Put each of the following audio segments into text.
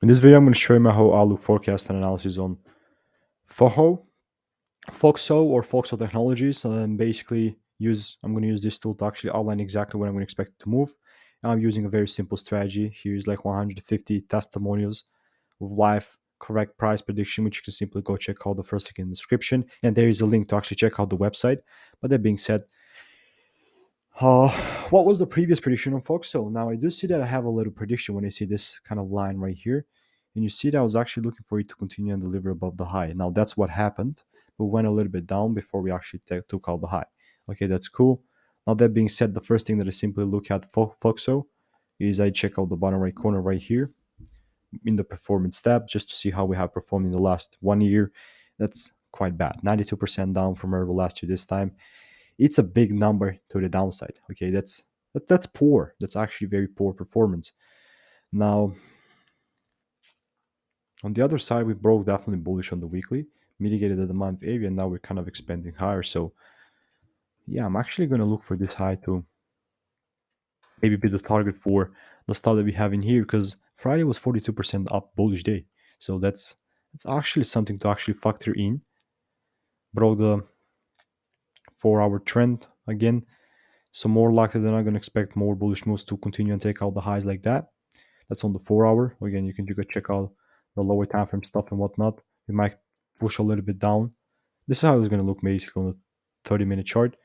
In this video, I'm going to show you my whole outlook forecast and analysis on FOHO, FOXO or FOXO technologies. And basically, I'm going to use this tool to actually outline exactly when I'm going to expect it to move. And I'm using a very simple strategy. Here's like 150 testimonials of live correct price prediction, which you can simply go check out the first link in the description. And there is a link to actually check out the website. But that being said, uh, what was the previous prediction on Foxo? Now I do see that I have a little prediction when I see this kind of line right here. And you see that I was actually looking for it to continue and deliver above the high. Now that's what happened. We went a little bit down before we actually took out the high. Okay, that's cool. Now that being said, the first thing that I simply look at Foxo is I check out the bottom right corner right here in the performance tab just to see how we have performed in the last 1 year. That's quite bad. 92% down from where we were last year this time. It's a big number to the downside. Okay, that's poor. That's actually very poor performance. Now, on the other side, we broke definitely bullish on the weekly, mitigated the demand area, and now we're kind of expanding higher. So yeah, I'm actually gonna look for this high to maybe be the target for the start that we have in here because Friday was 42% up bullish day. So that's actually something to actually factor in. Broke the 4-hour trend again. So more likely than not, gonna expect more bullish moves to continue and take out the highs like that. That's on the 4 hour. Again, you can check out the lower time frame stuff and whatnot. We might push a little bit down. This is how it's going to look basically on the 30-minute chart.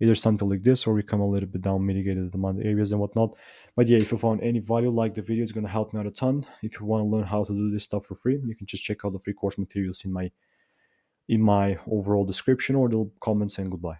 Either something like this or we come a little bit down, mitigated the demand areas and whatnot. But yeah, if you found any value, like the video, it's going to help me out a ton. If you want to learn how to do this stuff for free, you can just check out the free course materials in my overall description or the comments, and goodbye.